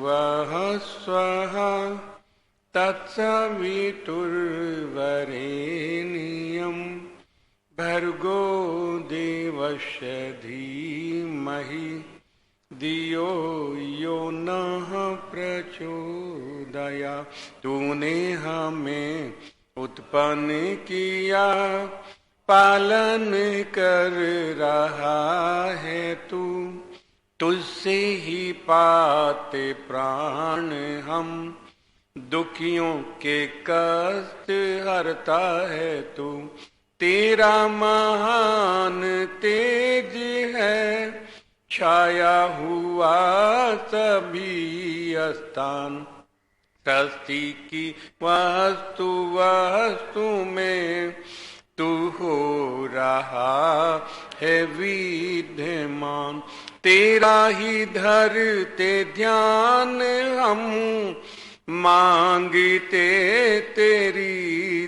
भुवः स्वः तत्सवितुर्वरेण्यं भर्गो देवस्य धीमहि धियो यो नः प्रचोदयात्। तूने हमें उत्पन्न किया, पालन कर रहा है तू, तुझसे ही पाते प्राण हम, दुखियों के कष्ट हरता है तू। तेरा महान तेज है, छाया हुआ सभी स्थान, सृष्टि की वस्तु वस्तु में तू हो रहा है विद्यमान। तेरा ही धरते ध्यान हम, मांगते तेरी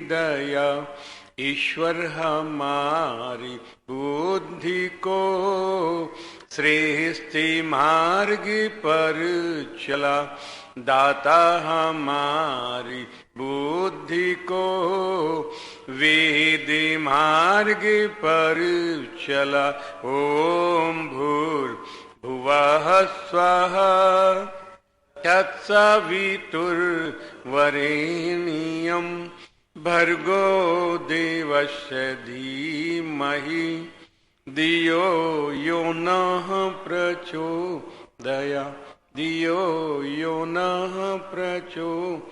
दया। ईश्वर हमारी बुद्धि को श्रेष्ठ मार्ग पर चला, दाता हमारी बुद्धि को वेद मार्ग पर चला। ओम भूर्भुवः स्वः तत्सवितुर्वरेण्यं भर्गो देवस्य धीमहि धियो यो नः प्रचोदयात्। धियो यो नः प्रचोदयात्।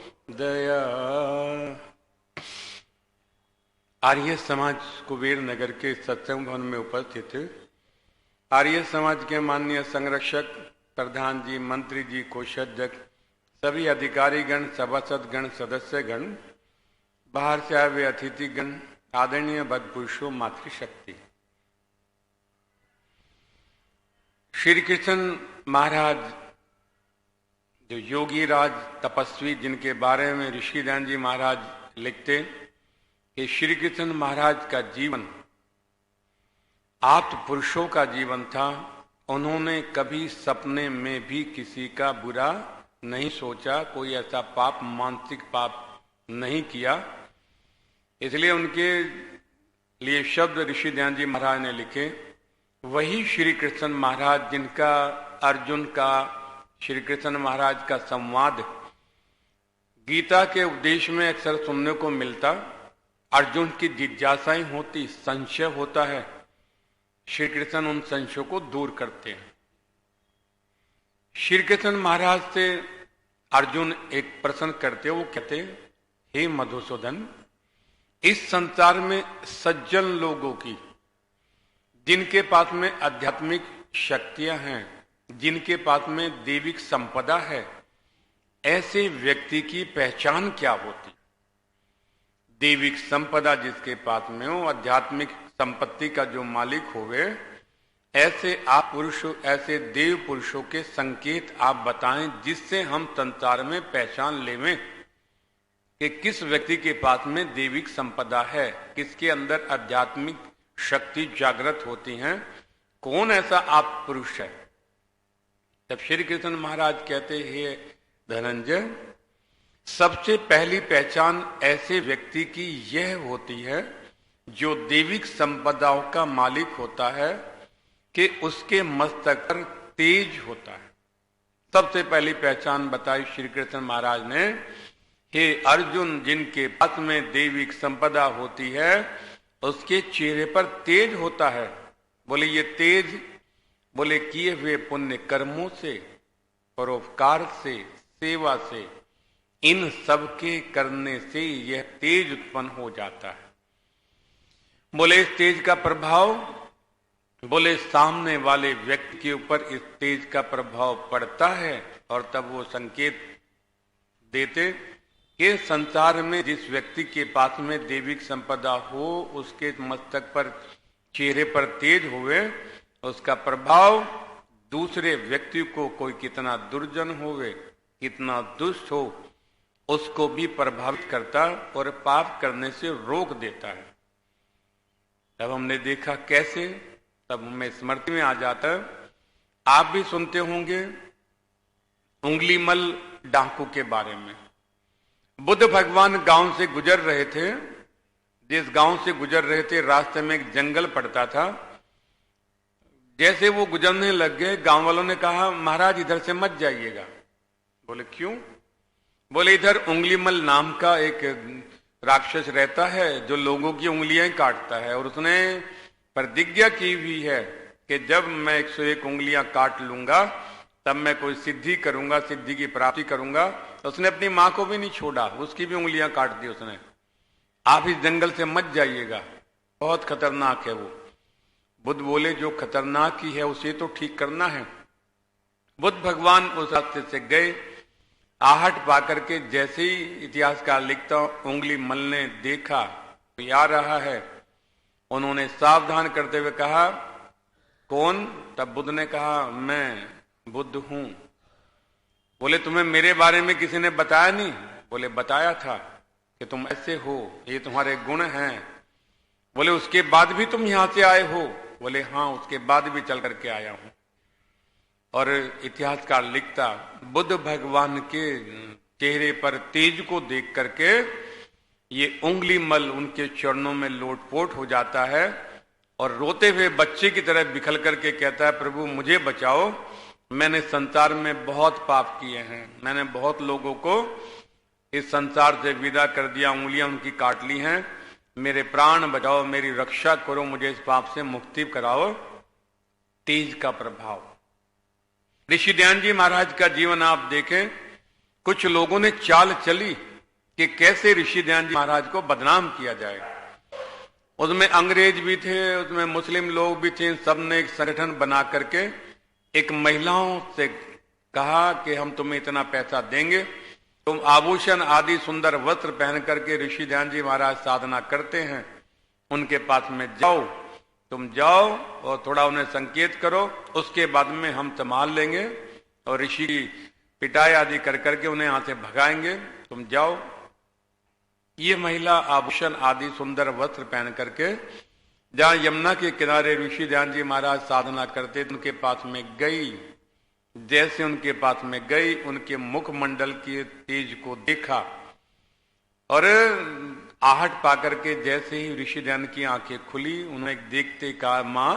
आर्य समाज कुबेर नगर के सत्संग भवन में उपस्थित आर्य समाज के माननीय संरक्षक, प्रधान जी, मंत्री जी, कोषाध्यक्ष, सभी अधिकारीगण, सभासदगण, सदस्यगण, बाहर से आए हुए अतिथिगण, आदरणीय भक्तपुरुषों, मातृशक्ति। श्री कृष्ण महाराज जो योगी राज तपस्वी, जिनके बारे में ऋषि दयान जी महाराज लिखते कि श्री कृष्ण महाराज का जीवन आत्म पुरुषों का जीवन था। उन्होंने कभी सपने में भी किसी का बुरा नहीं सोचा, कोई ऐसा पाप, मानसिक पाप नहीं किया। इसलिए उनके लिए शब्द ऋषि दयान जी महाराज ने लिखे। वही श्री कृष्ण महाराज जिनका अर्जुन का श्री कृष्ण महाराज का संवाद गीता के उपदेश में अक्सर सुनने को मिलता। अर्जुन की जिज्ञासाएं होती, संशय होता है, श्री कृष्ण उन संशयों को दूर करते हैं। श्री कृष्ण महाराज से अर्जुन एक प्रश्न करते, वो कहते, हे मधुसूदन, इस संसार में सज्जन लोगों की, जिनके पास में आध्यात्मिक शक्तियां हैं, जिनके पास में दैविक संपदा है, ऐसे व्यक्ति की पहचान क्या होती? दैविक संपदा जिसके पास में हो, आध्यात्मिक संपत्ति का जो मालिक होवे, ऐसे आप पुरुष, ऐसे देव पुरुषों के संकेत आप बताएं, जिससे हम संसार में पहचान लेवें कि किस व्यक्ति के पास में दैविक संपदा है, किसके अंदर आध्यात्मिक शक्ति जागृत होती हैं, कौन ऐसा आप पुरुष है। तब श्री कृष्ण महाराज कहते हैं, धनंजय, सबसे पहली पहचान ऐसे व्यक्ति की यह होती है जो दैविक संपदाओं का मालिक होता है कि उसके मस्तक पर तेज होता है। सबसे पहली पहचान बताई श्री कृष्ण महाराज ने, हे अर्जुन, जिनके पास में दैविक संपदा होती है उसके चेहरे पर तेज होता है। बोले ये तेज, बोले किए हुए पुण्य कर्मों से, परोपकार से, सेवा से, इन सब के करने से यह तेज उत्पन्न हो जाता है। बोले इस तेज का प्रभाव, बोले सामने वाले व्यक्ति के ऊपर इस तेज का प्रभाव पड़ता है और तब वो संकेत देते कि संसार में जिस व्यक्ति के पास में दैविक संपदा हो, उसके मस्तक पर, चेहरे पर तेज हुए, उसका प्रभाव दूसरे व्यक्ति को, कोई कितना दुर्जन होवे, कितना दुष्ट हो, उसको भी प्रभावित करता और पाप करने से रोक देता है। तब हमने देखा कैसे, तब हमें स्मृति में आ जाता। आप भी सुनते होंगे उंगलीमल डाकू के बारे में। बुद्ध भगवान गांव से गुजर रहे थे। जिस गांव से गुजर रहे थे रास्ते में एक जंगल पड़ता था। जैसे वो गुजरने लग गए, गांव वालों ने कहा महाराज इधर से मत जाइएगा। बोले क्यों? बोले इधर उंगलीमल नाम का एक राक्षस रहता है जो लोगों की उंगलियां काटता है, और उसने प्रतिज्ञा की हुई है कि जब मैं 101 उंगलियां काट लूंगा तब मैं कोई सिद्धि करूंगा, सिद्धि की प्राप्ति करूंगा। तो उसने अपनी मां को भी नहीं छोड़ा, उसकी भी उंगलियां काट दी उसने। आप इस जंगल से मत जाइएगा, बहुत खतरनाक है वो। बुद्ध बोले जो खतरनाक ही है उसे तो ठीक करना है। बुद्ध भगवान उस रास्ते से गए। आहट पाकर के जैसे ही इतिहासकार लिखता उंगलीमल ने देखा कोई आ रहा है, उन्होंने सावधान करते हुए कहा कौन? तब बुद्ध ने कहा मैं बुद्ध हूं। बोले तुम्हें मेरे बारे में किसी ने बताया नहीं? बोले बताया था कि तुम ऐसे हो, ये तुम्हारे गुण हैं। बोले उसके बाद भी तुम यहां से आए हो? बोले हाँ, उसके बाद भी चल करके आया हूं। और इतिहासकार लिखता बुद्ध भगवान के चेहरे पर तेज को देख करके ये उंगलीमल उनके चरणों में लोटपोट हो जाता है और रोते हुए बच्चे की तरह बिखल करके कहता है प्रभु मुझे बचाओ, मैंने संसार में बहुत पाप किए हैं, मैंने बहुत लोगों को इस संसार से विदा कर दिया, उंगलियां उनकी काट ली हैं, मेरे प्राण बचाओ, मेरी रक्षा करो, मुझे इस पाप से मुक्ति कराओ। तेज का प्रभाव। ऋषि ध्यान जी महाराज का जीवन आप देखें, कुछ लोगों ने चाल चली कि कैसे ऋषि ध्यान जी महाराज को बदनाम किया जाए। उसमें अंग्रेज भी थे, उसमें मुस्लिम लोग भी थे, सबने एक संगठन बना करके एक महिलाओं से कहा कि हम तुम्हें इतना पैसा देंगे, तुम आभूषण आदि सुंदर वस्त्र पहन करके ऋषि ध्यान जी महाराज साधना करते हैं, उनके पास में जाओ, तुम जाओ और थोड़ा उन्हें संकेत करो, उसके बाद में हम संभाल लेंगे और ऋषि की पिटाई आदि कर करके उन्हें यहां से भगाएंगे, तुम जाओ। ये महिला आभूषण आदि सुंदर वस्त्र पहन करके जहां यमुना के किनारे ऋषि ध्यान जी महाराज साधना करते थे उनके पास में गई। जैसे उनके पास में गई, उनके मुखमंडल के तेज को देखा और आहट पाकर के जैसे ही ऋषि ध्यान की आंखें खुली, उन्होंने देखते कहा मां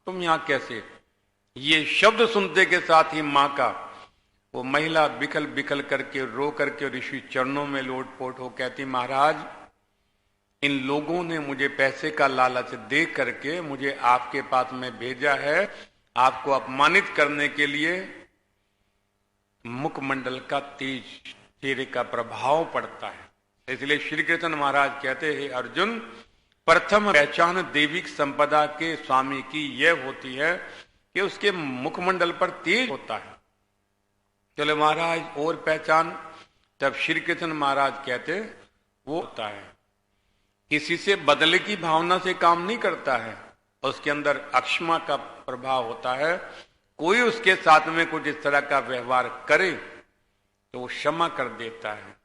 तुम यहां कैसे? ये शब्द सुनते के साथ ही मां का वो महिला बिखल बिखल करके रो करके ऋषि चरणों में लोटपोट हो कहती महाराज इन लोगों ने मुझे पैसे का लालच दे करके मुझे आपके पास में भेजा है, आपको अपमानित करने के लिए। मुखमंडल का तेज, चेहरे का प्रभाव पड़ता है। इसलिए श्री कृष्ण महाराज कहते हैं अर्जुन, प्रथम पहचान देविक संपदा के स्वामी की यह होती है कि उसके मुखमंडल पर तेज होता है। चलो महाराज और पहचान, तब श्री कृष्ण महाराज कहते वो होता है किसी से बदले की भावना से काम नहीं करता है, उसके अंदर अक्षमा का प्रभाव होता है। कोई उसके साथ में कुछ इस तरह का व्यवहार करे तो वो क्षमा कर देता है।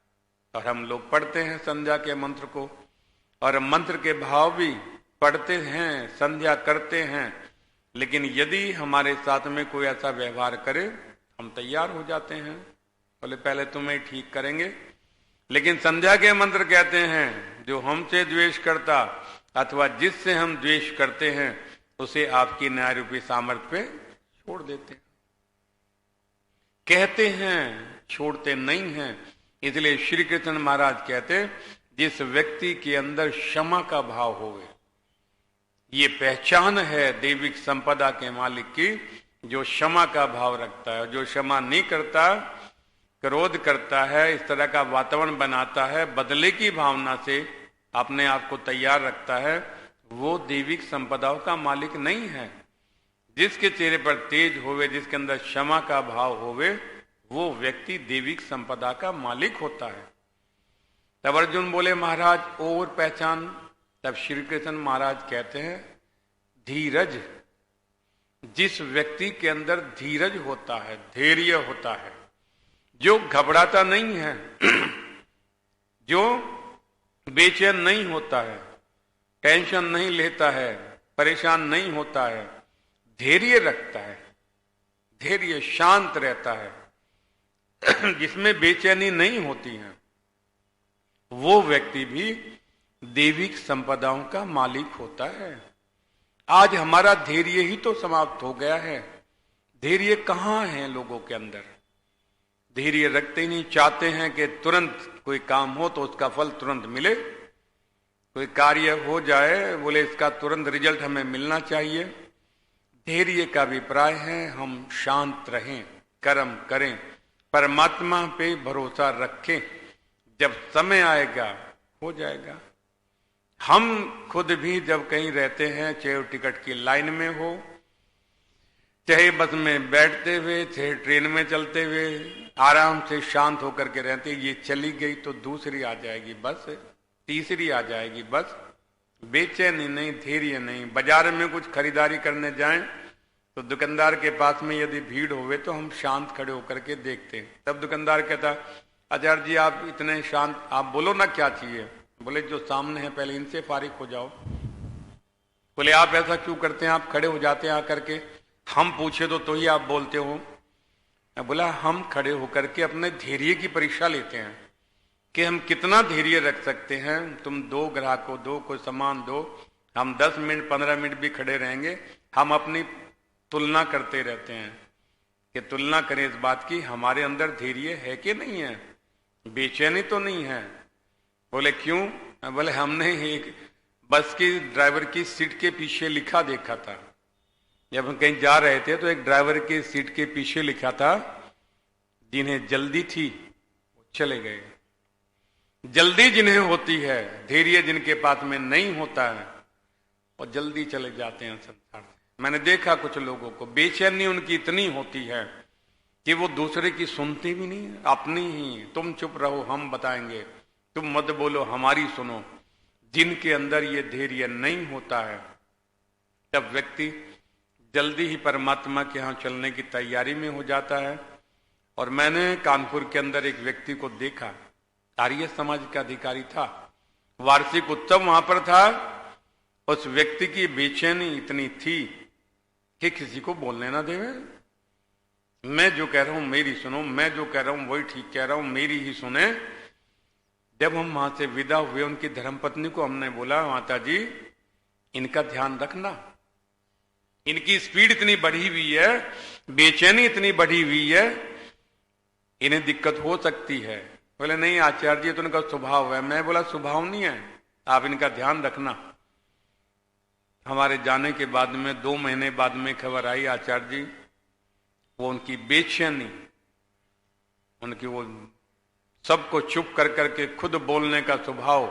और हम लोग पढ़ते हैं संध्या के मंत्र को और मंत्र के भाव भी पढ़ते हैं, संध्या करते हैं, लेकिन यदि हमारे साथ में कोई ऐसा व्यवहार करे हम तैयार हो जाते हैं, बोले पहले तुम्हें ठीक करेंगे। लेकिन संध्या के मंत्र कहते हैं जो हमसे द्वेष करता अथवा जिससे हम द्वेष करते हैं उसे आपकी न्याय रूपी सामर्थ्य पे छोड़ देते हैं। कहते हैं छोड़ते नहीं हैं। इसलिए श्री कृष्ण महाराज कहते जिस व्यक्ति के अंदर क्षमा का भाव होवे, ये पहचान है देविक संपदा के मालिक की, जो क्षमा का भाव रखता है। जो क्षमा नहीं करता, क्रोध करता है, इस तरह का वातावरण बनाता है, बदले की भावना से अपने आप को तैयार रखता है, वो देविक संपदाओं का मालिक नहीं है। जिसके चेहरे पर तेज होवे, जिसके अंदर क्षमा का भाव होवे, वो व्यक्ति देविक संपदा का मालिक होता है। तब अर्जुन बोले महाराज और पहचान। तब श्री कृष्ण महाराज कहते हैं धीरज। जिस व्यक्ति के अंदर धीरज होता है, धैर्य होता है, जो घबराता नहीं है, जो बेचैन नहीं होता है, टेंशन नहीं लेता है, परेशान नहीं होता है, धैर्य रखता है, धैर्य शांत रहता है, जिसमें बेचैनी नहीं होती है, वो व्यक्ति भी दैविक संपदाओं का मालिक होता है। आज हमारा धैर्य ही तो समाप्त हो गया है। धैर्य कहाँ है लोगों के अंदर? धैर्य रखते ही नहीं, चाहते हैं कि तुरंत कोई काम हो तो उसका फल तुरंत मिले, कोई कार्य हो जाए बोले इसका तुरंत रिजल्ट हमें मिलना चाहिए। धैर्य का अभिप्राय है हम शांत रहें, कर्म करें, परमात्मा पे भरोसा रखें, जब समय आएगा हो जाएगा। हम खुद भी जब कहीं रहते हैं, चाहे टिकट की लाइन में हो, चाहे बस में बैठते हुए, चाहे ट्रेन में चलते हुए, आराम से शांत होकर के रहते, ये चली गई तो दूसरी आ जाएगी बस, तीसरी आ जाएगी बस। बेचैनी नहीं, धैर्य नहीं। बाजार में कुछ खरीदारी करने जाएं तो दुकानदार के पास में यदि भीड़ होवे तो हम शांत खड़े होकर के देखते हैं। तब दुकानदार कहता, आचार्य जी आप इतने शांत, आप बोलो ना क्या चाहिए। बोले जो सामने है पहले इनसे फारिग हो जाओ। बोले आप ऐसा क्यों करते हैं, आप खड़े हो जाते हैं आकर के, हम पूछे तो ही आप बोलते हो। बोला हम खड़े होकर के अपने धैर्य की परीक्षा लेते हैं कि हम कितना धैर्य रख सकते हैं। तुम 2 ग्राहक को दो, कोई सामान दो, हम 10 मिनट 15 मिनट भी खड़े रहेंगे। हम अपनी तुलना करते रहते हैं कि तुलना करें इस बात की हमारे अंदर धैर्य है कि नहीं है, बेचैनी तो नहीं है। बोले क्यों? बोले हमने एक बस की ड्राइवर की सीट के पीछे लिखा देखा था। जब हम कहीं जा रहे थे तो एक ड्राइवर की सीट के पीछे लिखा था जिन्हें जल्दी थी वो चले गए। जल्दी जिन्हें होती है, धैर्य जिनके पास में नहीं होता है, और जल्दी चले जाते हैं संसार से। मैंने देखा कुछ लोगों को बेचैनी उनकी इतनी होती है कि वो दूसरे की सुनते भी नहीं, अपनी ही, तुम चुप रहो हम बताएंगे, तुम मत बोलो हमारी सुनो। जिनके अंदर ये धैर्य नहीं होता है तब व्यक्ति जल्दी ही परमात्मा के यहाँ चलने की तैयारी में हो जाता है। और मैंने कानपुर के अंदर एक व्यक्ति को देखा, आर्य समाज का अधिकारी था, वार्षिक उत्सव वहां पर था। उस व्यक्ति की बेचैनी इतनी थी कि किसी को बोलने ना देवे। मैं जो कह रहा हूं मेरी सुनो, मैं जो कह रहा हूं वही ठीक कह रहा हूं, मेरी ही सुने। जब हम वहां से विदा हुए, उनकी धर्मपत्नी को हमने बोला, माता जी इनका ध्यान रखना, इनकी स्पीड इतनी बढ़ी हुई है, बेचैनी इतनी बढ़ी हुई है, इन्हें दिक्कत हो सकती है। बोले नहीं आचार्य जी तो इनका स्वभाव है। मैं बोला स्वभाव नहीं है, आप इनका ध्यान रखना। हमारे जाने के बाद में 2 महीने बाद में खबर आई, आचार्य जी वो उनकी बेचैनी, उनकी वो सबको चुप कर करके खुद बोलने का स्वभाव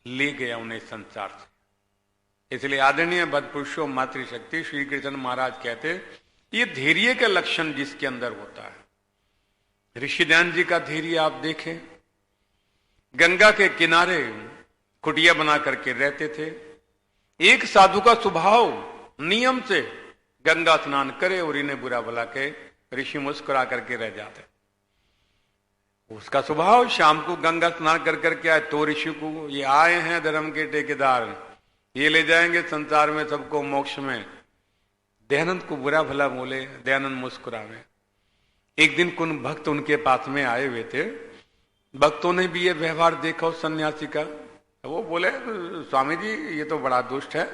ले गया उन्हें संसार से। इसलिए आदरणीय भद्रपुरुषों मातृशक्ति श्री कृष्ण महाराज कहते, ये धैर्य का लक्षण जिसके अंदर होता है। ऋषिध्यान जी का धैर्य आप देखें, गंगा के किनारे कुटिया बना करके रहते थे। एक साधु का स्वभाव नियम से गंगा स्नान करे और इन्हें बुरा भला के ऋषि मुस्कुरा करके रह जाते। उसका स्वभाव शाम को गंगा स्नान कर करके आए तो ऋषि को, ये आए हैं धर्म के ठेकेदार, ये ले जाएंगे संसार में सबको मोक्ष में। दयानंद को बुरा भला बोले, दयानंद मुस्कुरावे। एक दिन कुछ भक्त उनके पास में आए हुए थे, भक्तों ने भी ये व्यवहार देखा उस सन्यासी का। वो बोले स्वामी जी ये तो बड़ा दुष्ट है,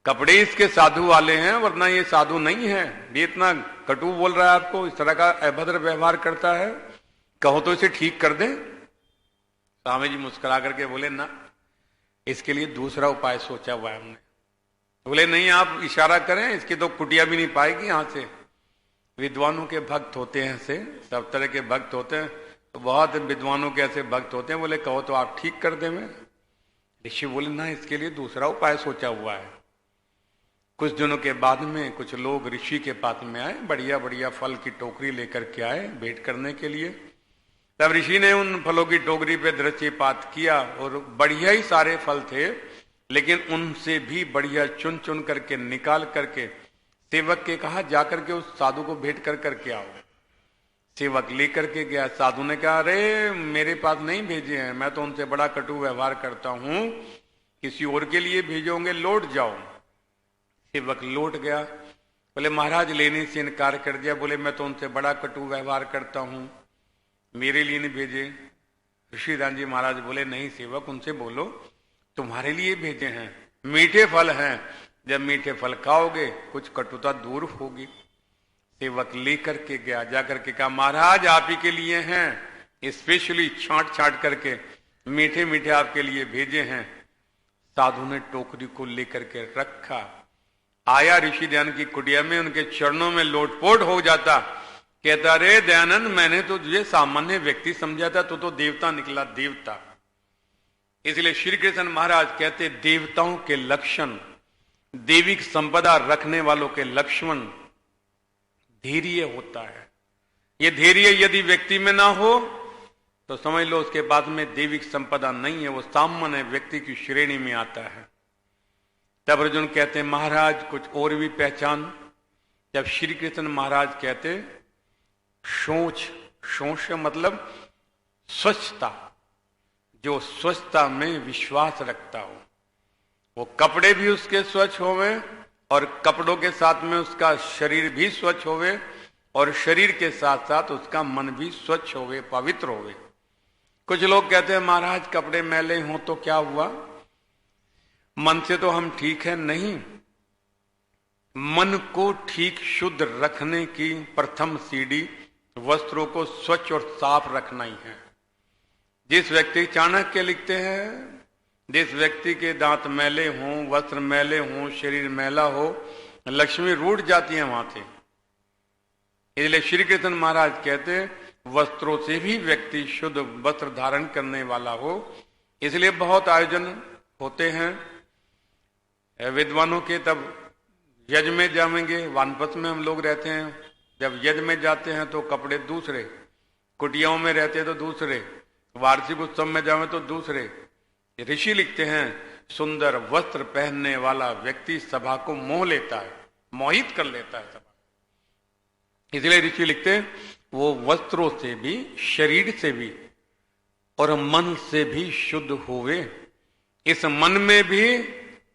कपड़े इसके साधु वाले हैं वरना ये साधु नहीं है, ये इतना कटु बोल रहा है आपको, इस तरह का अभद्र व्यवहार करता है, कहो तो इसे ठीक कर दें। स्वामी जी मुस्कुरा करके बोले ना, इसके लिए दूसरा उपाय सोचा हुआ है हमने। बोले नहीं आप इशारा करें, इसकी तो कुटिया भी नहीं पाएगी यहाँ से। विद्वानों के भक्त होते हैं ऐसे, सब तरह के भक्त होते हैं, तो बहुत विद्वानों के ऐसे भक्त होते हैं। बोले कहो तो आप ठीक कर दें। मैं ऋषि बोले ना, इसके लिए दूसरा उपाय सोचा हुआ है। कुछ दिनों के बाद में कुछ लोग ऋषि के पास में आए, बढ़िया बढ़िया फल की टोकरी लेकर के आए भेंट करने के लिए। तब ऋषि ने उन फलों की टोकरी पे दृष्टिपात किया और बढ़िया ही सारे फल थे, लेकिन उनसे भी बढ़िया चुन चुन करके निकाल करके सेवक के कहा जाकर के उस साधु को भेंट कर करके आओ। सेवक लेकर के गया। साधु ने कहा अरे मेरे पास नहीं भेजे हैं, मैं तो उनसे बड़ा कटु व्यवहार करता हूं, किसी और के लिए भेजोगे, लौट जाओ। सेवक लौट गया। बोले महाराज लेने से इनकार कर दिया। बोले मैं तो उनसे बड़ा कटु व्यवहार करता हूं, मेरे लिए नहीं भेजे। ऋषिदान जी महाराज बोले नहीं सेवक, उनसे बोलो तुम्हारे लिए भेजे हैं, मीठे फल हैं, जब मीठे फल खाओगे कुछ कटुता दूर होगी। सेवक लेकर के गया, जाकर के कहा महाराज आप ही के लिए हैं, स्पेशली छांट छांट करके मीठे मीठे आपके लिए भेजे हैं। साधु ने टोकरी को लेकर के रखा, आया ऋषि ध्यान की कुटिया में, उनके चरणों में लोटपोट हो जाता, कहता रे दयानंद मैंने तो तुझे सामान्य व्यक्ति समझा था, तो देवता निकला, देवता। इसलिए श्री कृष्ण महाराज कहते देवताओं के लक्षण, देविक संपदा रखने वालों के लक्षण धैर्य होता है। ये धैर्य यदि व्यक्ति में ना हो तो समझ लो उसके बाद में देविक संपदा नहीं है, वो सामान्य व्यक्ति की श्रेणी में आता है। तब अर्जुन कहते हैं महाराज कुछ और भी पहचान। जब श्री कृष्ण महाराज कहते शोच, शोच मतलब स्वच्छता, जो स्वच्छता में विश्वास रखता हो, वो कपड़े भी उसके स्वच्छ होवे और कपड़ों के साथ में उसका शरीर भी स्वच्छ होवे और शरीर के साथ साथ उसका मन भी स्वच्छ होवे, पवित्र होवे। कुछ लोग कहते हैं महाराज कपड़े मैले हों तो क्या हुआ, मन से तो हम ठीक है। नहीं, मन को ठीक शुद्ध रखने की प्रथम सीढ़ी वस्त्रों को स्वच्छ और साफ रखना ही है। जिस व्यक्ति चाणक्य लिखते हैं जिस व्यक्ति के दांत मैले हों, वस्त्र मैले हों, शरीर मैला हो, लक्ष्मी रूठ जाती है वहां से। इसलिए श्री कृष्ण महाराज कहते वस्त्रों से भी व्यक्ति शुद्ध वस्त्र धारण करने वाला हो। इसलिए बहुत आयोजन होते हैं विद्वानों के। तब यज्ञ में जाएंगे, वानप्रस्थ में हम लोग रहते हैं, जब यज्ञ में जाते हैं तो कपड़े दूसरे, कुटियाओं में रहते हैं तो दूसरे, वार्षिक उत्सव में जाए तो दूसरे। ऋषि लिखते हैं सुंदर वस्त्र पहनने वाला व्यक्ति सभा को मोह लेता है, मोहित कर लेता है सभा। इसलिए ऋषि लिखते हैं वो वस्त्रों से भी, शरीर से भी और मन से भी शुद्ध होवे। इस मन में भी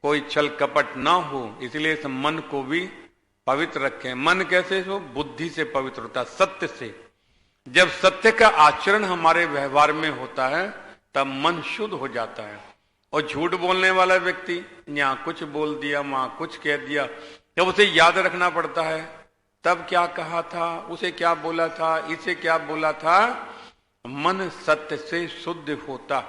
कोई छल कपट ना हो, इसलिए इस मन को भी पवित्र रखें। मन कैसे हो? बुद्धि से पवित्र होता, सत्य से। जब सत्य का आचरण हमारे व्यवहार में होता है तब मन शुद्ध हो जाता है। और झूठ बोलने वाला व्यक्ति यहाँ कुछ बोल दिया, वहां कुछ कह दिया, जब उसे याद रखना पड़ता है तब क्या कहा था, उसे क्या बोला था, इसे क्या बोला था, मन सत्य से शुद्ध होता।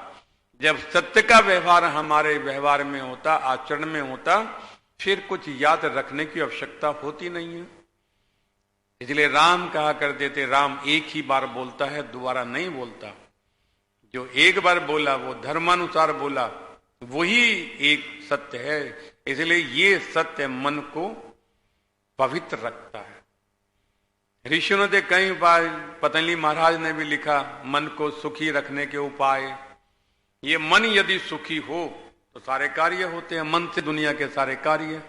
जब सत्य का व्यवहार हमारे व्यवहार में होता, आचरण में होता, फिर कुछ याद रखने की आवश्यकता होती नहीं है। इसलिए राम कहा करते थे राम एक ही बार बोलता है, दोबारा नहीं बोलता। जो एक बार बोला वो धर्मानुसार बोला, वही एक सत्य है। इसलिए ये सत्य मन को पवित्र रखता है। ऋषियों ने कई उपाय, पतंजलि महाराज ने भी लिखा मन को सुखी रखने के उपाय। ये मन यदि सुखी हो तो सारे कार्य होते हैं, मन से दुनिया के सारे कार्य।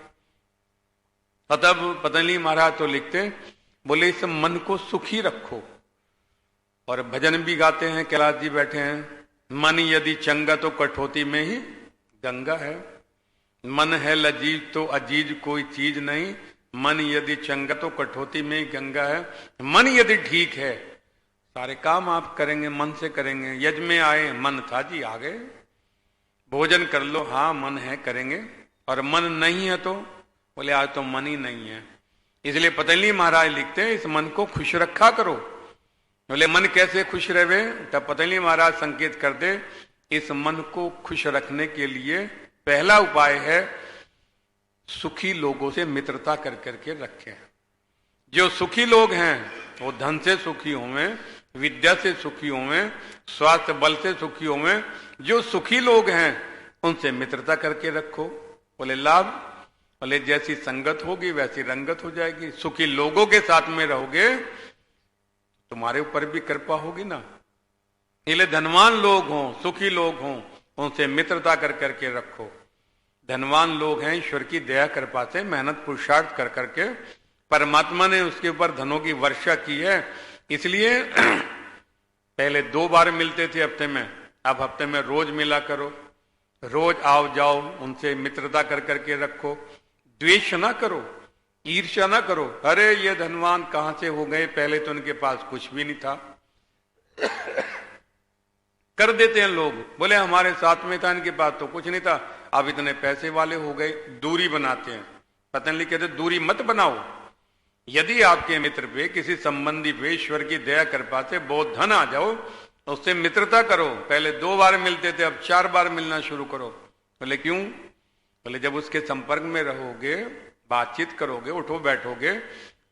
तब पतंजलि महाराज तो लिखते बोले इस मन को सुखी रखो। और भजन भी गाते हैं, कैलाश जी बैठे हैं, मन यदि चंगा तो कठौती में ही गंगा है, मन है लजीज तो अजीज कोई चीज नहीं, मन यदि चंगा तो कठौती में ही गंगा है। मन यदि ठीक है सारे काम आप करेंगे, मन से करेंगे। यज्ञ में आए, मन था जी, आ गए। भोजन कर लो, हाँ मन है, करेंगे। और मन नहीं है तो बोले आज तो मन ही नहीं है। इसलिए पतंजलि महाराज लिखते हैं इस मन को खुश रखा करो। बोले मन कैसे खुश रहे? तब पतंजलि महाराज संकेत कर दे इस मन को खुश रखने के लिए पहला उपाय है सुखी लोगों से मित्रता कर करके रखें। जो सुखी लोग हैं वो धन से सुखी होंगे, विद्या से सुखी होंगे, स्वास्थ्य बल से सुखी होंगे। जो सुखी लोग हैं उनसे मित्रता करके रखो। बोले लाभ? बोले जैसी संगत होगी वैसी रंगत हो जाएगी। सुखी लोगों के साथ में रहोगे तुम्हारे ऊपर भी कृपा होगी ना। इसलिए धनवान लोग हों, सुखी लोग हों, उनसे मित्रता कर करके रखो। धनवान लोग हैं ईश्वर की दया कृपा से मेहनत पुरुषार्थ कर करके परमात्मा ने उसके ऊपर धनों की वर्षा की है। इसलिए पहले 2 बार मिलते थे हफ्ते में, अब हफ्ते में रोज मिला करो, रोज आओ जाओ, उनसे मित्रता कर करके रखो। द्वेष ना करो, ईर्ष्या ना करो, अरे ये धनवान कहां से हो गए, पहले तो उनके पास कुछ भी नहीं था। कर देते हैं लोग, बोले हमारे साथ में था, इनके पास तो कुछ नहीं था, अब इतने पैसे वाले हो गए। दूरी बनाते हैं। पतंजलि कहते दूरी मत बनाओ। यदि आपके मित्र पे, किसी संबंधी पे ईश्वर की दया कृपा से बहुत धन आ जाओ, उससे मित्रता करो। पहले 2 बार मिलते थे, अब 4 बार मिलना शुरू करो। बोले क्यों? बोले जब उसके संपर्क में रहोगे, बातचीत करोगे, उठो बैठोगे,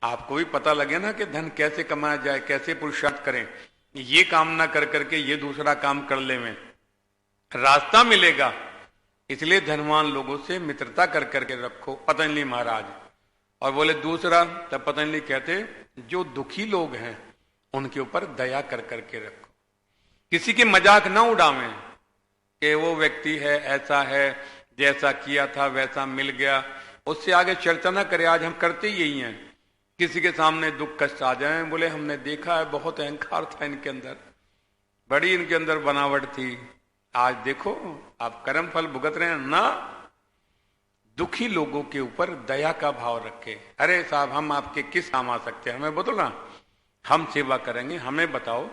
आपको भी पता लगे ना कि धन कैसे कमाया जाए, कैसे पुरुषार्थ करें। ये काम ना कर करके ये दूसरा काम कर ले, में रास्ता मिलेगा। इसलिए धनवान लोगों से मित्रता कर करके रखो, पतंजलि महाराज। और बोले दूसरा, तब पतंजलि कहते जो दुखी लोग हैं उनके ऊपर दया कर करके रखो। किसी की मजाक ना उड़ावें कि वो व्यक्ति है, ऐसा है, जैसा किया था वैसा मिल गया, उससे आगे चर्चा ना करें। आज हम करते यही हैं। किसी के सामने दुख कष्ट आ जाए, बोले हमने देखा है बहुत अहंकार था इनके अंदर, बड़ी इनके अंदर बनावट थी, आज देखो आप कर्म फल भुगत रहे हैं ना। दुखी लोगों के ऊपर दया का भाव रखे। अरे साहब हम आपके किस काम आ सकते हैं, हमें बताओ ना, हम सेवा करेंगे, हमें बताओ।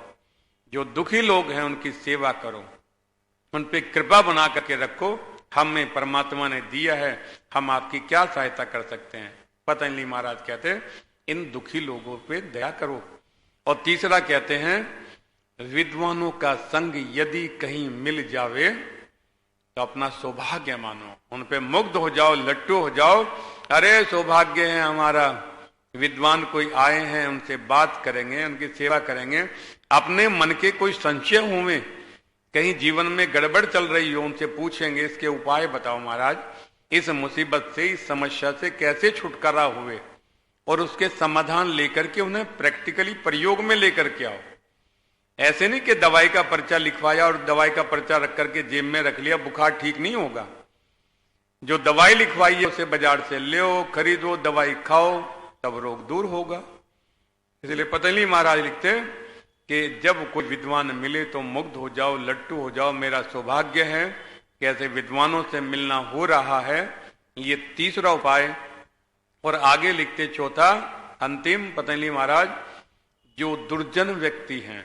जो दुखी लोग हैं उनकी सेवा करो, उन पे कृपा बना करके रखो। हमें परमात्मा ने दिया है, हम आपकी क्या सहायता कर सकते हैं। पतंजलि महाराज कहते हैं इन दुखी लोगों पे दया करो। और तीसरा कहते हैं विद्वानों का संग यदि कहीं मिल जावे तो अपना सौभाग्य मानो, उन पे मुग्ध हो जाओ, लट्टू हो जाओ। अरे सौभाग्य है हमारा, विद्वान कोई आए हैं, उनसे बात करेंगे, उनकी सेवा करेंगे। अपने मन के कोई संशय हुए, कहीं जीवन में गड़बड़ चल रही हो, उनसे पूछेंगे इसके उपाय बताओ महाराज, इस मुसीबत से, इस समस्या से कैसे छुटकारा हुए, और उसके समाधान लेकर के उन्हें प्रैक्टिकली प्रयोग में लेकर के आओ। ऐसे नहीं कि दवाई का पर्चा लिखवाया और दवाई का पर्चा रख करके जेब में रख लिया, बुखार ठीक नहीं होगा। जो दवाई लिखवाई है उसे बाजार से ले, खरीदो, दवाई खाओ, तब रोग दूर होगा। इसलिए पतंजलि महाराज लिखते हैं कि जब कोई विद्वान मिले तो मुग्ध हो जाओ, लट्टू हो जाओ, मेरा सौभाग्य है कैसे विद्वानों से मिलना हो रहा है। ये तीसरा उपाय। और आगे लिखते चौथा अंतिम पतंजलि महाराज, जो दुर्जन व्यक्ति हैं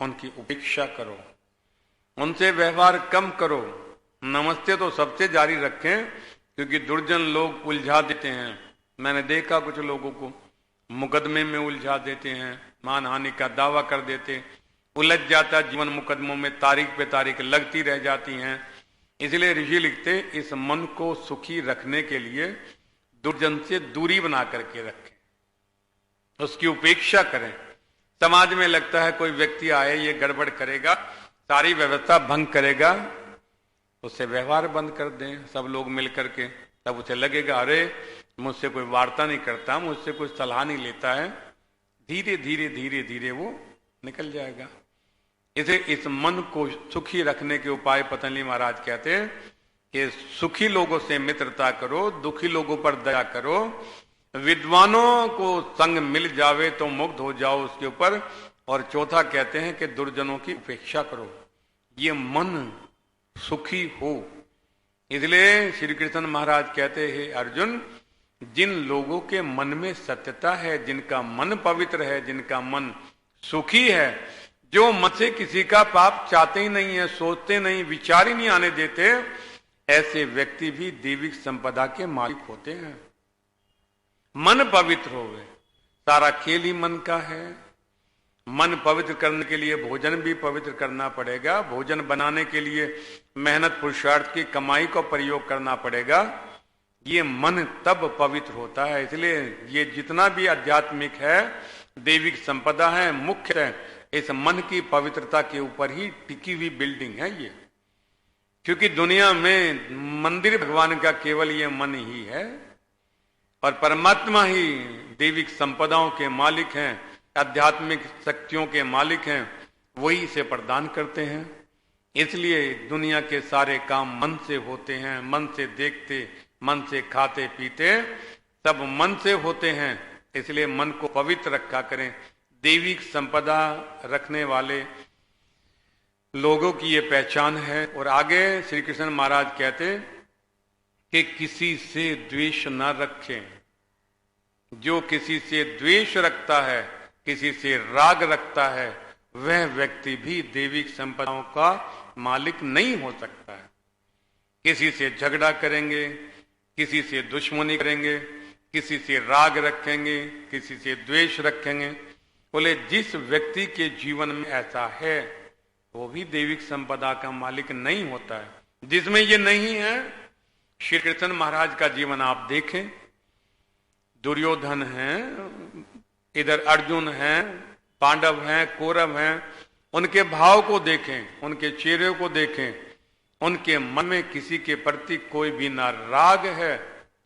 उनकी उपेक्षा करो, उनसे व्यवहार कम करो। नमस्ते तो सबसे जारी रखें, क्योंकि दुर्जन लोग उलझा देते हैं। मैंने देखा कुछ लोगों को मुकदमे में उलझा देते हैं, मानहानि का दावा कर देते, उलझ जाता जीवन मुकदमों में, तारीख पे तारीख लगती रह जाती हैं। इसलिए ऋषि लिखते इस मन को सुखी रखने के लिए दुर्जन से दूरी बना करके रखें, उसकी उपेक्षा करें। समाज में लगता है कोई व्यक्ति आए ये गड़बड़ करेगा, सारी व्यवस्था भंग करेगा, उससे व्यवहार बंद कर दें सब लोग मिलकर के। तब उसे लगेगा अरे मुझसे कोई वार्ता नहीं करता, मुझसे कोई सलाह नहीं लेता है, धीरे धीरे धीरे धीरे वो निकल जाएगा। इसे इस मन को सुखी रखने के उपाय पतंजलि महाराज कहते हैं कि सुखी लोगों से मित्रता करो, दुखी लोगों पर दया करो, विद्वानों को संग मिल जावे तो मुग्ध हो जाओ उसके ऊपर। और चौथा कहते हैं कि दुर्जनों की उपेक्षा करो, ये मन सुखी हो। इसलिए श्री कृष्ण महाराज कहते हैं अर्जुन, जिन लोगों के मन में सत्यता है, जिनका मन पवित्र है, जिनका मन सुखी है, जो मन से किसी का पाप चाहते ही नहीं है, सोचते नहीं, विचार ही नहीं आने देते, ऐसे व्यक्ति भी दैविक संपदा के मालिक होते हैं। मन पवित्र होवे, सारा खेल ही मन का है। मन पवित्र करने के लिए भोजन भी पवित्र करना पड़ेगा, भोजन बनाने के लिए मेहनत पुरुषार्थ की कमाई को प्रयोग करना पड़ेगा। ये मन तब पवित्र होता है। इसलिए ये जितना भी आध्यात्मिक है, दैविक संपदा है, मुख्य है इस मन की पवित्रता के ऊपर ही टिकी हुई बिल्डिंग है ये। क्योंकि दुनिया में मंदिर भगवान का केवल ये मन ही है, और परमात्मा ही दैविक संपदाओं के मालिक हैं, आध्यात्मिक शक्तियों के मालिक हैं, वही इसे प्रदान करते हैं। इसलिए दुनिया के सारे काम मन से होते हैं, मन से देखते, मन से खाते पीते, सब मन से होते हैं। इसलिए मन को पवित्र रखा करें। दैविक संपदा रखने वाले लोगों की ये पहचान है। और आगे श्री कृष्ण महाराज कहते कि किसी से द्वेष न रखें, जो किसी से द्वेष रखता है, किसी से राग रखता है, वह व्यक्ति भी दैविक संपदाओं का मालिक नहीं हो सकता है। किसी से झगड़ा करेंगे, किसी से दुश्मनी करेंगे, किसी से राग रखेंगे, किसी से द्वेष रखेंगे, बोले जिस व्यक्ति के जीवन में ऐसा है वो भी दैविक संपदा का मालिक नहीं होता है। जिसमें ये नहीं है, श्री कृष्ण महाराज का जीवन आप देखें, दुर्योधन है, इधर अर्जुन है, पांडव हैं, कौरव हैं, उनके भाव को देखें, उनके चेहरे को देखें, उनके मन में किसी के प्रति कोई भी ना राग है,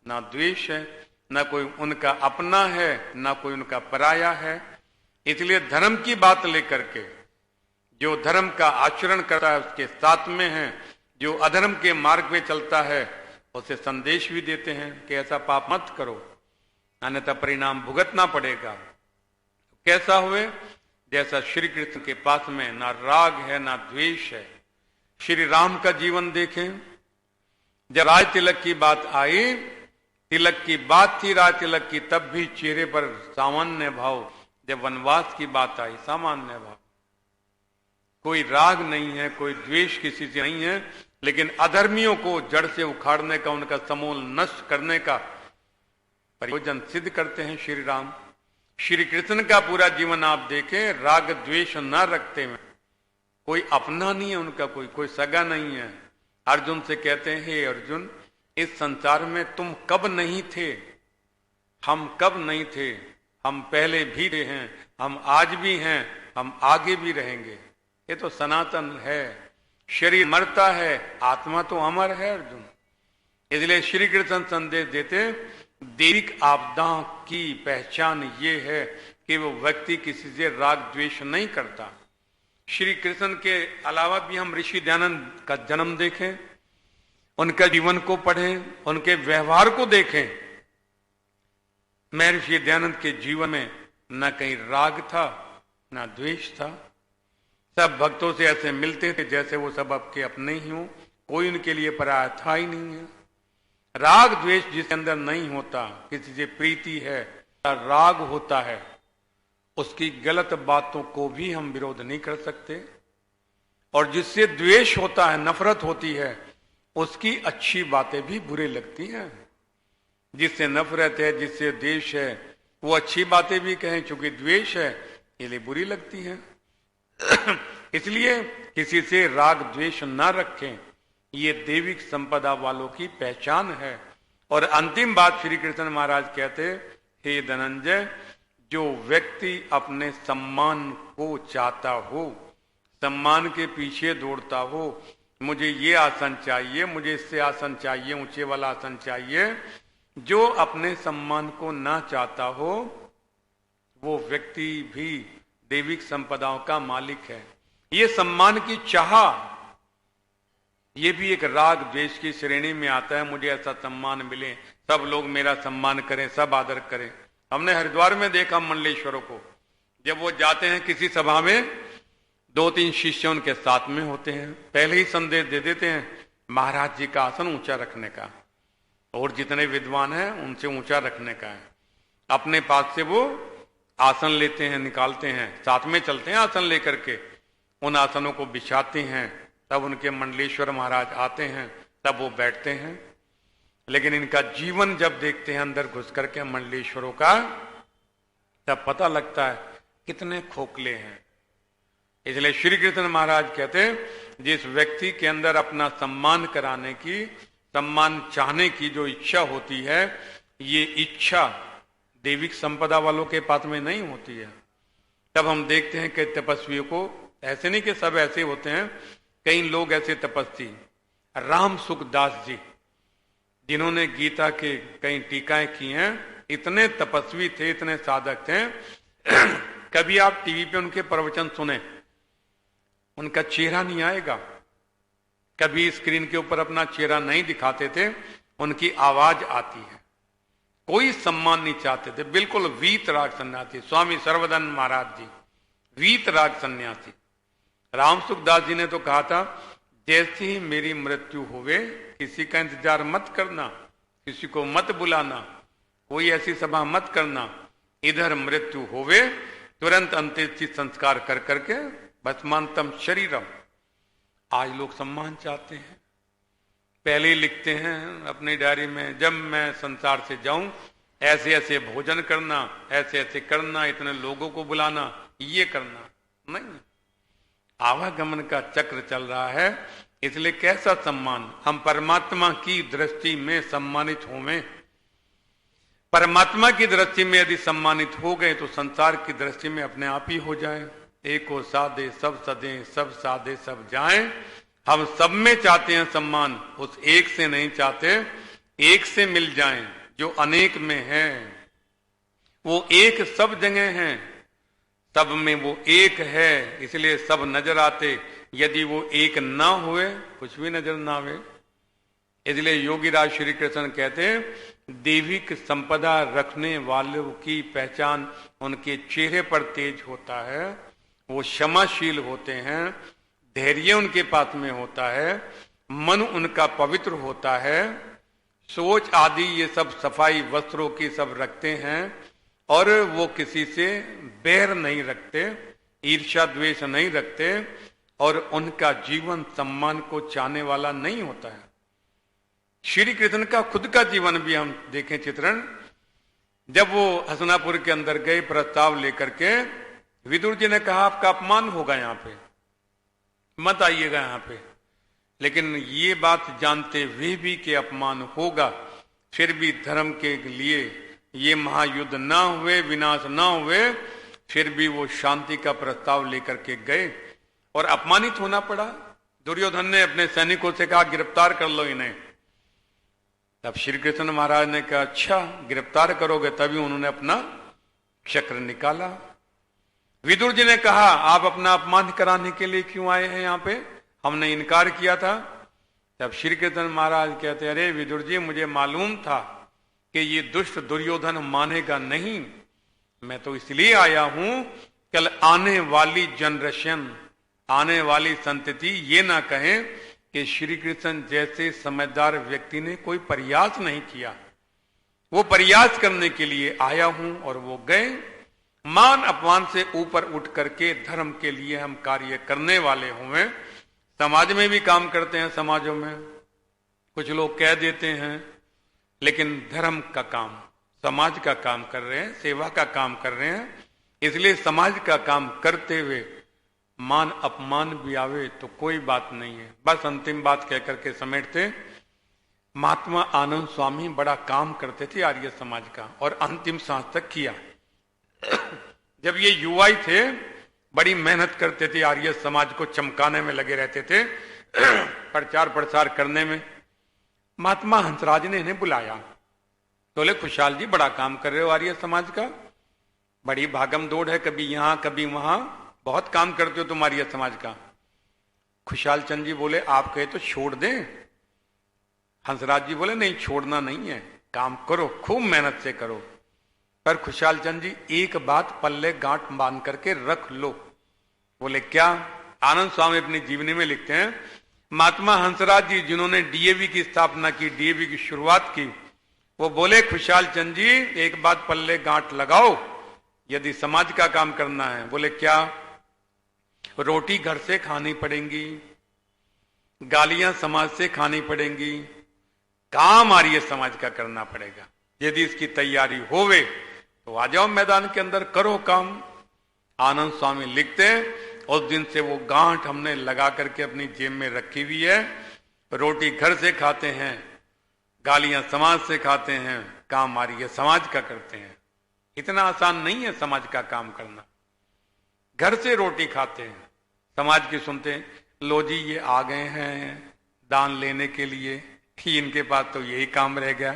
ना द्वेष है, ना कोई उनका अपना है, ना कोई उनका पराया है। इसलिए धर्म की बात लेकर के जो धर्म का आचरण करता है उसके साथ में है, जो अधर्म के मार्ग पे चलता है उसे संदेश भी देते हैं कि ऐसा पाप मत करो, अन्यथा परिणाम भुगतना पड़ेगा। कैसा हुए? जैसा श्री कृष्ण के पास में ना राग है ना द्वेष है। श्री राम का जीवन देखें, जब राज तिलक की बात आई, तिलक की बात थी राज तिलक की, तब भी चेहरे पर सामान्य भाव, जब वनवास की बात आई सामान्य भाव, कोई राग नहीं है, कोई द्वेष किसी से नहीं है, लेकिन अधर्मियों को जड़ से उखाड़ने का, उनका समूल नष्ट करने का प्रयोजन सिद्ध करते हैं श्री राम। श्री कृष्ण का पूरा जीवन आप देखें, राग द्वेष न रखते हैं, कोई अपना नहीं है उनका, कोई सगा नहीं है। अर्जुन से कहते हैं, हे अर्जुन, इस संसार में तुम कब नहीं थे, हम कब नहीं थे, हम पहले भी थे हैं, हम आज भी हैं, हम आगे भी रहेंगे। ये तो सनातन है, शरीर मरता है, आत्मा तो अमर है अर्जुन। इसलिए श्री कृष्ण संदेश देते, दैविक आपदा की पहचान ये है कि वो व्यक्ति किसी से राग द्वेष नहीं करता। श्री कृष्ण के अलावा भी हम ऋषि दयानंद का जन्म देखें, उनका जीवन को पढ़ें, उनके व्यवहार को देखें। महर्षि दयानंद के जीवन में न कहीं राग था न द्वेष था, सब भक्तों से ऐसे मिलते थे जैसे वो सब आपके अपने ही हो, कोई उनके लिए पराया था ही नहीं है। राग द्वेष जिसके अंदर नहीं होता, किसी से प्रीति है, राग होता है, उसकी गलत बातों को भी हम विरोध नहीं कर सकते, और जिससे द्वेष होता है, नफरत होती है, उसकी अच्छी बातें भी बुरी लगती हैं। जिससे नफरत है, जिससे द्वेष है, वो अच्छी बातें भी कहें, चूंकि द्वेष है इसलिए बुरी लगती है। इसलिए किसी से राग द्वेष न रखें, ये दैविक संपदा वालों की पहचान है। और अंतिम बात श्री कृष्ण महाराज कहते, हे धनंजय, जो व्यक्ति अपने सम्मान को चाहता हो, सम्मान के पीछे दौड़ता हो, मुझे ये आसन चाहिए, मुझे इससे आसन चाहिए, ऊंचे वाला आसन चाहिए, जो अपने सम्मान को ना चाहता हो, वो व्यक्ति भी दैविक संपदाओं का मालिक है। ये सम्मान की चाह, ये भी एक राग द्वेष की श्रेणी में आता है। मुझे ऐसा सम्मान मिले, सब लोग मेरा सम्मान करें, सब आदर करें। हमने हरिद्वार में देखा मंडलेश्वरों को, जब वो जाते हैं किसी सभा में, 2-3 शिष्य उनके साथ में होते हैं, पहले ही संदेश दे देते हैं महाराज जी का आसन ऊंचा रखने का, और जितने विद्वान हैं उनसे ऊंचा रखने का है। अपने पास से वो आसन लेते हैं, निकालते हैं, साथ में चलते हैं आसन लेकर के, उन आसनों को बिछाते हैं, तब उनके मंडलेश्वर महाराज आते हैं, तब वो बैठते हैं। लेकिन इनका जीवन जब देखते हैं अंदर घुस करके मंडलेश्वरों का, तब पता लगता है कितने खोखले हैं। इसलिए श्री कृष्ण महाराज कहते हैं, जिस व्यक्ति के अंदर अपना सम्मान कराने की, सम्मान चाहने की जो इच्छा होती है, ये इच्छा दैविक संपदा वालों के पास में नहीं होती है। तब हम देखते हैं कि तपस्वियों को, ऐसे नहीं कि सब ऐसे होते हैं, कई लोग ऐसे तपस्वी, राम सुखदास जी, जिन्होंने गीता के कई टीकाएं की हैं, इतने तपस्वी थे, इतने साधक थे। कभी आप टीवी पे उनके प्रवचन सुने, उनका चेहरा नहीं आएगा, कभी स्क्रीन के ऊपर अपना चेहरा नहीं दिखाते थे, उनकी आवाज आती है। कोई सम्मान नहीं चाहते थे, बिल्कुल वीतराग सन्यासी स्वामी सर्वधन महाराज जी, वीतराग सन्यासी। राम सुखदास जी ने तो कहा था, जैसे ही मेरी मृत्यु होवे, किसी का इंतजार मत करना, किसी को मत बुलाना, कोई ऐसी सभा मत करना, इधर मृत्यु होवे तुरंत अंत्येष्टि संस्कार कर करके भस्मांतम शरीरम। आज लोग सम्मान चाहते हैं, पहले ही लिखते हैं अपनी डायरी में, जब मैं संसार से जाऊं ऐसे ऐसे भोजन करना, ऐसे ऐसे करना, इतने लोगों को बुलाना, ये करना। नहीं, आवागमन का चक्र चल रहा है, इसलिए कैसा सम्मान। हम परमात्मा की दृष्टि में सम्मानित होवें। परमात्मा की दृष्टि में यदि सम्मानित हो गए तो संसार की दृष्टि में अपने आप ही हो जाए। एको साधे सब सदे, सब साधे सब जाएं। हम सब में चाहते हैं सम्मान, उस एक से नहीं चाहते, एक से मिल जाएं जो अनेक में है। वो एक सब जगह है, सब में वो एक है, इसलिए सब नजर आते। यदि वो एक ना हुए कुछ भी नजर ना आवे। इसलिए योगीराज श्री कृष्ण कहते हैं दैविक संपदा रखने वालों की पहचान उनके चेहरे पर तेज होता है, वो क्षमाशील होते हैं, धैर्य उनके पास में होता है, मन उनका पवित्र होता है, सोच आदि ये सब सफाई वस्त्रों की सब रखते हैं, और वो किसी से बैर नहीं रखते, ईर्ष्या द्वेष नहीं रखते, और उनका जीवन सम्मान को चाहने वाला नहीं होता है। श्री कृष्ण का खुद का जीवन भी हम देखें चित्रण। जब वो हसनापुर के अंदर गए प्रस्ताव लेकर के, विदुर जी ने कहा आपका अपमान होगा, यहाँ पे मत आइएगा यहाँ पे। लेकिन ये बात जानते हुए भी कि अपमान होगा, फिर भी धर्म के लिए ये महायुद्ध ना हुए, विनाश ना हुए, फिर भी वो शांति का प्रस्ताव लेकर के गए और अपमानित होना पड़ा। दुर्योधन ने अपने सैनिकों से कहा गिरफ्तार कर लो इन्हें। तब श्री कृष्ण महाराज ने कहा अच्छा गिरफ्तार करोगे, तभी उन्होंने अपना चक्र निकाला। विदुर जी ने कहा आप अपना अपमान कराने के लिए क्यों आए हैं यहाँ पे, हमने इनकार किया था। तब श्री कृष्ण महाराज कहते अरे विदुर जी मुझे मालूम था कि ये दुष्ट दुर्योधन मानेगा नहीं, मैं तो इसलिए आया हूं कल आने वाली जनरेशन, आने वाली संतति ये ना कहें कि श्री कृष्ण जैसे समझदार व्यक्ति ने कोई प्रयास नहीं किया। वो प्रयास करने के लिए आया हूं और वो गए। मान अपमान से ऊपर उठ करके धर्म के लिए हम कार्य करने वाले हुए। समाज में भी काम करते हैं, समाजों में कुछ लोग कह देते हैं, लेकिन धर्म का काम, समाज का काम कर रहे हैं, सेवा का काम कर रहे हैं। इसलिए समाज का काम करते हुए मान अपमान भी आवे तो कोई बात नहीं है। बस अंतिम बात कह करके समेटते, महात्मा आनंद स्वामी बड़ा काम करते थे आर्य समाज का, और अंतिम सांस तक किया। जब ये युवा ही थे बड़ी मेहनत करते थे, आर्य समाज को चमकाने में लगे रहते थे, प्रचार प्रसार करने में। महात्मा हंसराज ने इन्हें बुलाया, बोले खुशहाल जी बड़ा काम कर रहे हो आर्य समाज का, बड़ी भागम दौड़ है, कभी यहां कभी वहां, बहुत काम करते हो तुम आर्य समाज का। खुशहाल चंद जी बोले आप कहे तो छोड़ दें। हंसराज जी बोले नहीं छोड़ना नहीं है, काम करो, खूब मेहनत से करो। पर खुशहाल चंद जी एक बात पल्ले गांठ बांध करके रख लो। बोले क्या? आनंद स्वामी अपनी जीवनी में लिखते हैं महात्मा हंसराज जी जिन्होंने डीएवी की स्थापना की, डीएवी की शुरुआत की, वो बोले खुशहाल चंद जी एक बात पल्ले गांठ लगाओ यदि समाज का काम करना है। बोले क्या? रोटी घर से खानी पड़ेंगी, गालियां समाज से खानी पड़ेंगी, काम आर्य समाज का करना पड़ेगा। यदि इसकी तैयारी होवे तो आ जाओ मैदान के अंदर, करो काम। आनंद स्वामी लिखते हैं उस दिन से वो गांठ हमने लगा करके अपनी जेब में रखी हुई है। रोटी घर से खाते हैं, गालियां समाज से खाते हैं, काम आर्य समाज का करते हैं। इतना आसान नहीं है समाज का काम करना। घर से रोटी खाते हैं, समाज की सुनते हैं, लो जी ये आ गए हैं दान लेने के लिए, इनके पास तो यही काम रह गया।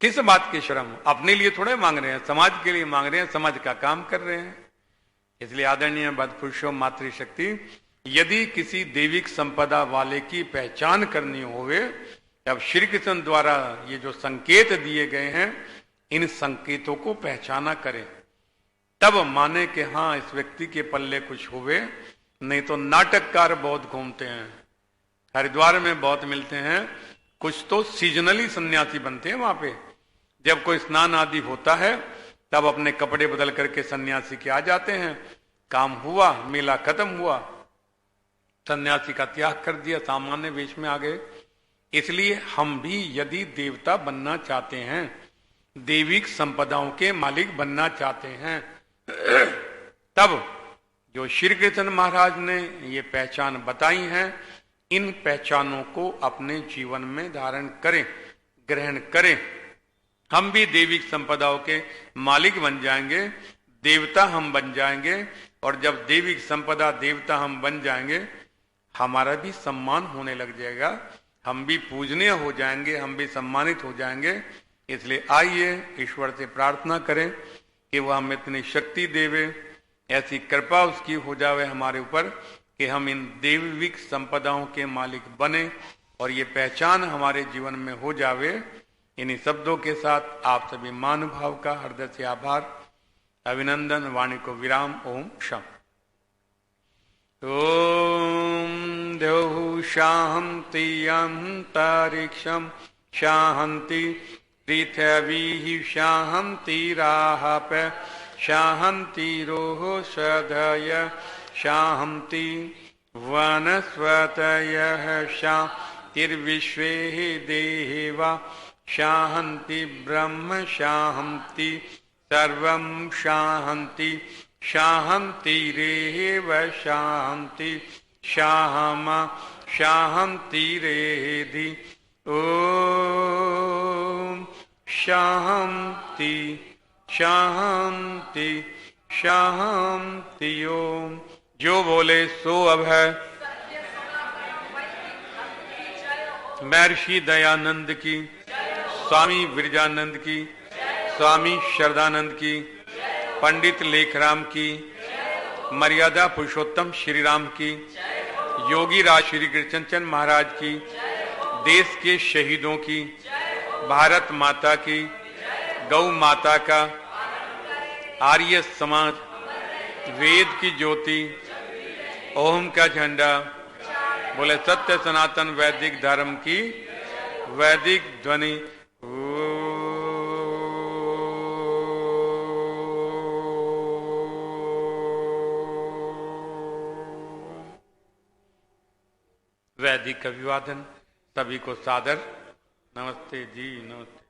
किस बात की शर्म? अपने लिए थोड़े मांग रहे हैं, समाज के लिए मांग रहे हैं, समाज का काम कर रहे हैं। इसलिए आदरणीय बदपुरुषों मातृशक्ति, यदि किसी दैविक संपदा वाले की पहचान करनी होवे तब श्री कृष्ण द्वारा ये जो संकेत दिए गए हैं इन संकेतों को पहचाना करें, तब माने कि हाँ इस व्यक्ति के पल्ले कुछ हुए। नहीं तो नाटककार बहुत घूमते हैं, हरिद्वार में बहुत मिलते हैं, कुछ तो सीजनली सन्यासी बनते हैं वहां पे। जब कोई स्नान आदि होता है तब अपने कपड़े बदल करके सन्यासी के आ जाते हैं। काम हुआ, मेला खत्म हुआ, सन्यासी का त्याग कर दिया, सामान्य वेश में आ गए। इसलिए हम भी यदि देवता बनना चाहते हैं, दैविक संपदाओं के मालिक बनना चाहते हैं, तब जो श्री कृष्ण महाराज ने ये पहचान बताई है, इन पहचानों को अपने जीवन में धारण करें, ग्रहण करें। हम भी दैविक संपदाओं के मालिक बन जाएंगे, देवता हम बन जाएंगे। और जब दैविक संपदा देवता हम बन जाएंगे, हमारा भी सम्मान होने लग जाएगा, हम भी पूजनीय हो जाएंगे, हम भी सम्मानित हो जाएंगे। इसलिए आइए ईश्वर से प्रार्थना करें कि वह हमें इतनी शक्ति देवे, ऐसी कृपा उसकी हो जावे हमारे ऊपर कि हम इन दैविक संपदाओं के मालिक बने और ये पहचान हमारे जीवन में हो जावे। इन्हीं शब्दों के साथ आप सभी महानुभाव का हृदय से आभार, अभिनंदन। वाणी को विराम। ओम शम। ओम द्यौः शान्ति अंतरिक्षं शान्ति, पृथिवी शान्तिराप शान्तिरोः सदय शान्ति, वनस्पतयः शान्तिर्विश्वे देवा शान्ति, ब्रह्म शान्ति, सर्वं शान्ति शान्तिरेव शान्ति, शामा शान्तिरेधि। ओम शान्ति शान्ति शान्ति। ओम। जो बोले सो अब है। महर्षि दयानंद की, स्वामी विरजानंद की, स्वामी शरदानंद की, पंडित लेखराम की, मर्यादा पुरुषोत्तम श्री राम की, योगी राज श्री कृष्णचंद महाराज की, देश के शहीदों की, भारत माता की, गौ माता का, आर्य समाज, वेद की ज्योति, ओम का झंडा, बोले सत्य सनातन वैदिक धर्म की वैदिक ध्वनि। वैदिक अभिवादन। सभी को सादर नमस्ते जी, नमस्ते।